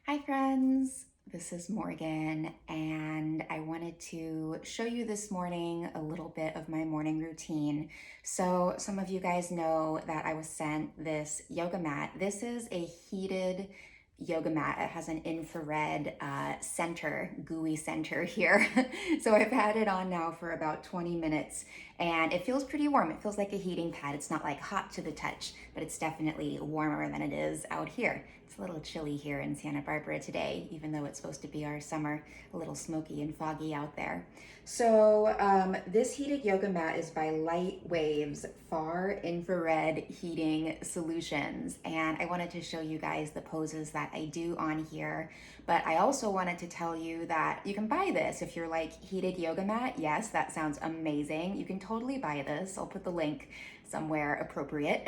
Hi friends, this is Morgan and I wanted to show you this morning a little bit of my morning routine. So some of you guys know that I was sent this yoga mat. This is a heated yoga mat. It has an infrared gooey center here. So I've had it on now for about 20 minutes and it feels pretty warm. It feels like a heating pad. It's not like hot to the touch, but it's definitely warmer than it is out here. It's a little chilly here in Santa Barbara today, even though it's supposed to be our summer, a little smoky and foggy out there. So this heated yoga mat is by Lightwaves Far Infrared Heating Solutions. And I wanted to show you guys the poses that I do on here. But I also wanted to tell you that you can buy this if you're like heated yoga mat. Yes, that sounds amazing. You can totally buy this. I'll put the link somewhere appropriate.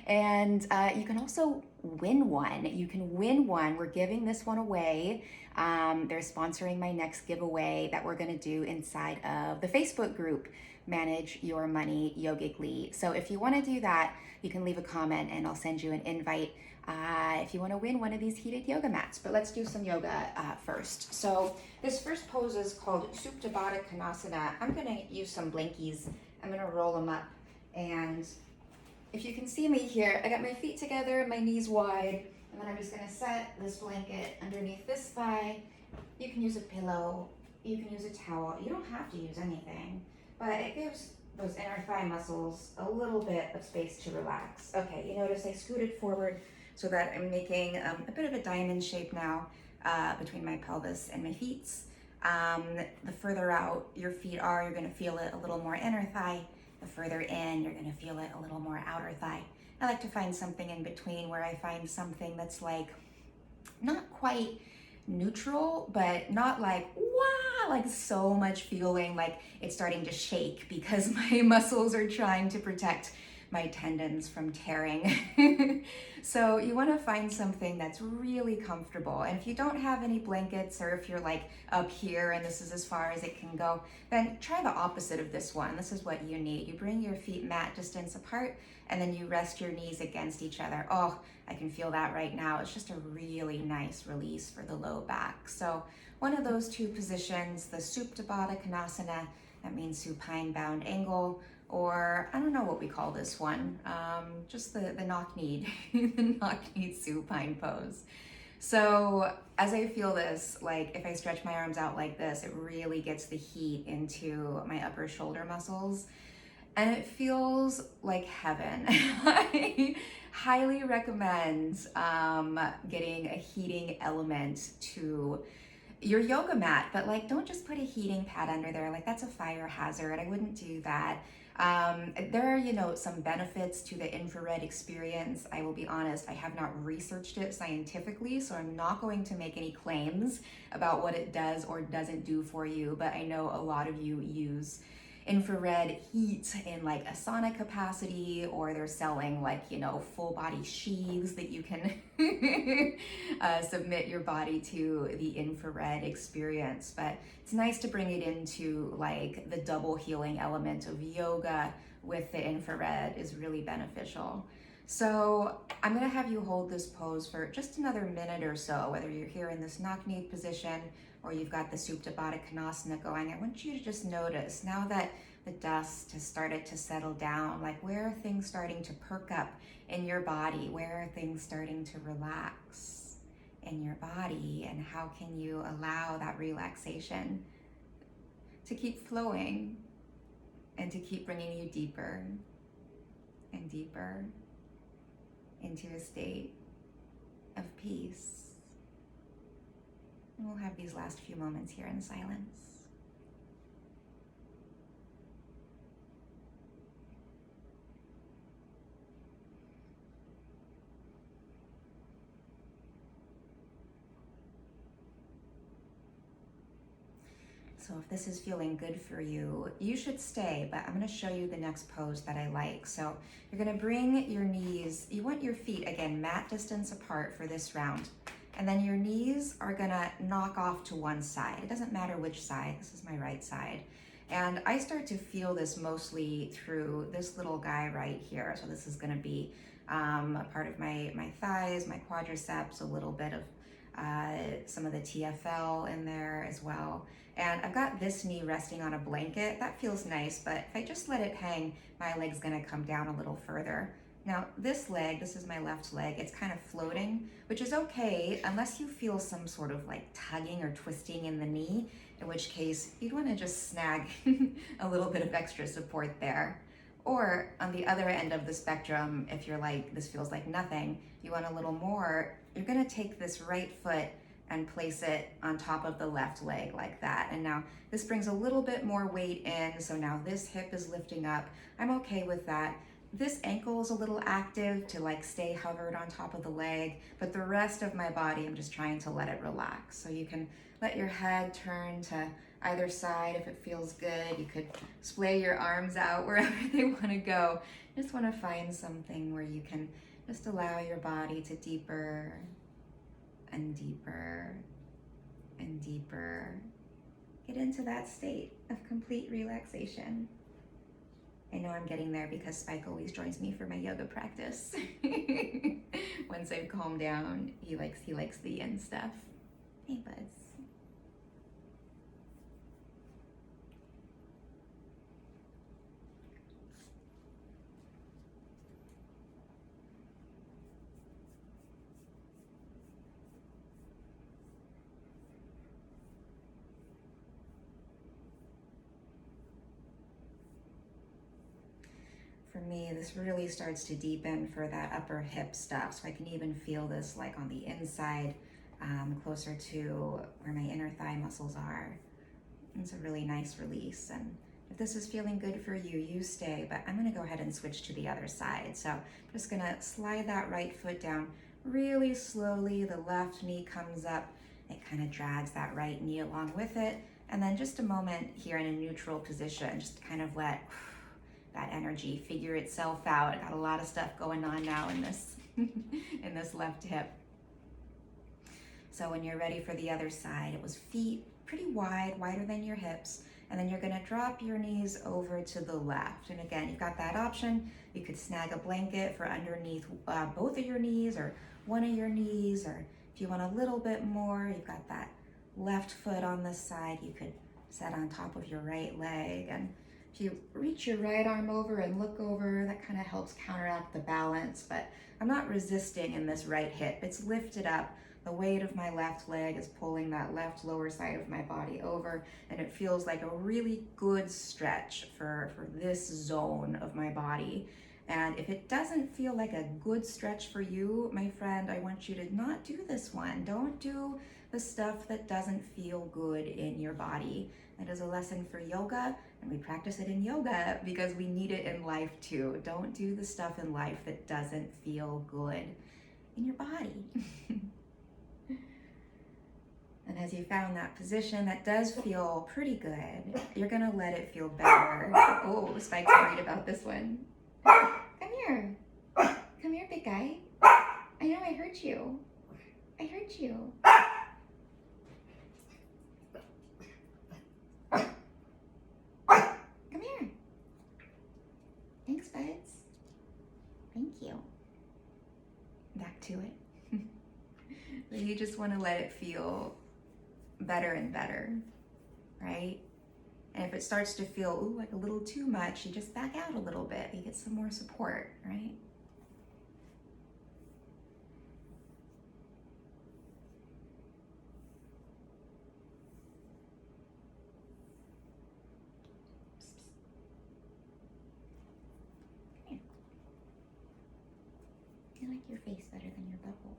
And you can also win one. You can win one. We're giving this one away. They're sponsoring my next giveaway that we're going to do inside of the Facebook group, Manage Your Money Yogically. So if you want to do that, you can leave a comment and I'll send you an invite if you want to win one of these heated yoga mats. But let's do some yoga first. So this first pose is called Supta Baddha Konasana. I'm going to use some blankies. I'm going to roll them up. And if you can see me here, I got my feet together, my knees wide, and then I'm just gonna set this blanket underneath this thigh. You can use a pillow, you can use a towel. You don't have to use anything, but it gives those inner thigh muscles a little bit of space to relax. Okay, you notice I scooted forward so that I'm making a bit of a diamond shape now between my pelvis and my feet. The further out your feet are, you're gonna feel it a little more inner thigh. The further in, you're gonna feel it a little more outer thigh. I like to find something in between where I find something that's like not quite neutral, but not like wow, like so much feeling like it's starting to shake because my muscles are trying to protect my tendons from tearing. So you want to find something that's really comfortable. And if you don't have any blankets, or if you're like up here and this is as far as it can go, then try the opposite of this one. This is what you need. You bring your feet mat distance apart and then you rest your knees against each other. Oh, I can feel that right now. It's just a really nice release for the low back. So one of those two positions, the Supta Baddha Konasana, that means supine bound angle, or I don't know what we call this one, just the knock-kneed, the knock-kneed supine pose. So as I feel this, like if I stretch my arms out like this, it really gets the heat into my upper shoulder muscles and it feels like heaven. I highly recommend getting a heating element to your yoga mat, but like don't just put a heating pad under there. Like that's a fire hazard. I wouldn't do that. There are, some benefits to the infrared experience. I will be honest, I have not researched it scientifically, so I'm not going to make any claims about what it does or doesn't do for you, but I know a lot of you use infrared heat in like a sauna capacity, or they're selling like full body sheaths that you can submit your body to the infrared experience. But it's nice to bring it into like the double healing element of yoga with the infrared is really beneficial. So I'm going to have you hold this pose for just another minute or so, whether you're here in this knock-kneed position or you've got the Supta Baddha Konasana going. I want you to just notice now that the dust has started to settle down, like where are things starting to perk up in your body? Where are things starting to relax in your body? And how can you allow that relaxation to keep flowing and to keep bringing you deeper and deeper into a state of peace? And we'll have these last few moments here in silence. So if this is feeling good for you, you should stay, but I'm gonna show you the next pose that I like. So you're gonna bring your knees, you want your feet, again, mat distance apart for this round. And then your knees are gonna knock off to one side. It doesn't matter which side, this is my right side. And I start to feel this mostly through this little guy right here. So this is gonna be a part of my thighs, my quadriceps, a little bit of some of the TFL in there as well. And I've got this knee resting on a blanket. That feels nice, but if I just let it hang, my leg's gonna come down a little further. Now this leg, this is my left leg, it's kind of floating, which is okay unless you feel some sort of like tugging or twisting in the knee, in which case you'd wanna just snag a little bit of extra support there. Or on the other end of the spectrum, if you're like, this feels like nothing, you want a little more, you're gonna take this right foot and place it on top of the left leg like that. And now this brings a little bit more weight in, so now this hip is lifting up. I'm okay with that. This ankle is a little active to like stay hovered on top of the leg, but the rest of my body, I'm just trying to let it relax. So you can let your head turn to either side if it feels good. You could splay your arms out wherever they want to go. Just want to find something where you can just allow your body to deeper and deeper and deeper. Get into that state of complete relaxation. I know I'm getting there because Spike always joins me for my yoga practice. Once I've calmed down, he likes the yin stuff. Hey, buds. For me, this really starts to deepen for that upper hip stuff. So I can even feel this like on the inside, closer to where my inner thigh muscles are. It's a really nice release. And if this is feeling good for you, you stay, but I'm gonna go ahead and switch to the other side. So I'm just gonna slide that right foot down really slowly. The left knee comes up. It kind of drags that right knee along with it. And then just a moment here in a neutral position, just kind of let that energy figure itself out. Got a lot of stuff going on now in this in this left hip. So when you're ready for the other side, it was feet pretty wide, wider than your hips, and then you're gonna drop your knees over to the left. And again, you've got that option. You could snag a blanket for underneath both of your knees or one of your knees, or if you want a little bit more, you've got that left foot on this side, you could set on top of your right leg. And if you reach your right arm over and look over, that kind of helps counteract the balance, but I'm not resisting in this right hip. It's lifted up. The weight of my left leg is pulling that left lower side of my body over, and it feels like a really good stretch for this zone of my body. And if it doesn't feel like a good stretch for you, my friend, I want you to not do this one. Don't do the stuff that doesn't feel good in your body. That is a lesson for yoga, and we practice it in yoga because we need it in life too. Don't do the stuff in life that doesn't feel good in your body. And as you found that position that does feel pretty good, you're gonna let it feel better. Oh, Spike's worried about this one. Come here. Come here, big guy. I know I hurt you. I hurt you. Come here. Thanks, buds. Thank you. Back to it. So you just want to let it feel better and better, right? And if it starts to feel like a little too much, you just back out a little bit. You get some more support, right? Come here. I like your face better than your bubble.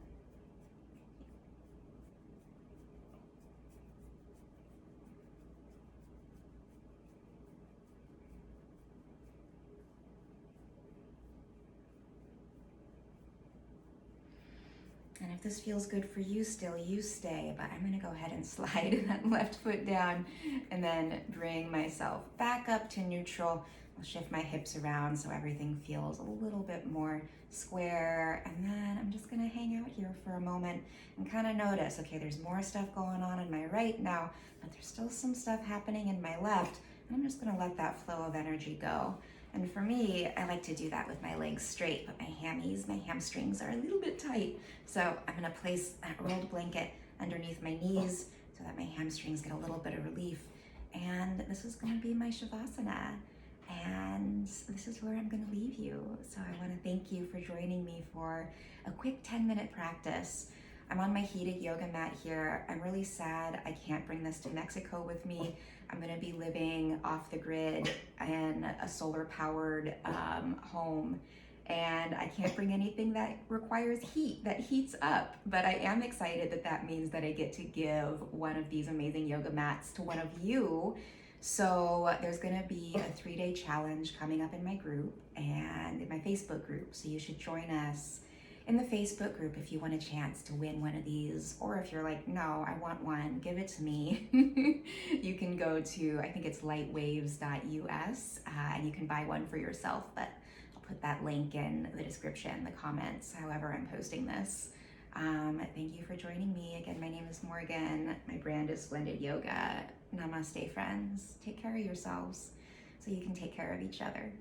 And if this feels good for you still, you stay, but I'm gonna go ahead and slide that left foot down and then bring myself back up to neutral. I'll shift my hips around so everything feels a little bit more square. And then I'm just gonna hang out here for a moment and kind of notice, okay, there's more stuff going on in my right now, but there's still some stuff happening in my left. And I'm just gonna let that flow of energy go. And for me, I like to do that with my legs straight, but my hammies, my hamstrings are a little bit tight. So I'm gonna place that rolled blanket underneath my knees so that my hamstrings get a little bit of relief. And this is going to be my Shavasana. And this is where I'm going to leave you. So I want to thank you for joining me for a quick 10-minute practice. I'm on my heated yoga mat here. I'm really sad I can't bring this to Mexico with me. I'm going to be living off the grid in a solar powered home. And I can't bring anything that requires heat, that heats up. But I am excited that that means that I get to give one of these amazing yoga mats to one of you. So there's gonna be a 3-day challenge coming up in my group and in my Facebook group. So you should join us in the Facebook group if you want a chance to win one of these. Or if you're like, no, I want one, give it to me. You can go to, I think it's lightwaves.us, and you can buy one for yourself. But put that link in the description, the comments, however I'm posting this. Thank you for joining me. Again, my name is Morgan. My brand is Splendid Yoga. Namaste, friends. Take care of yourselves so you can take care of each other.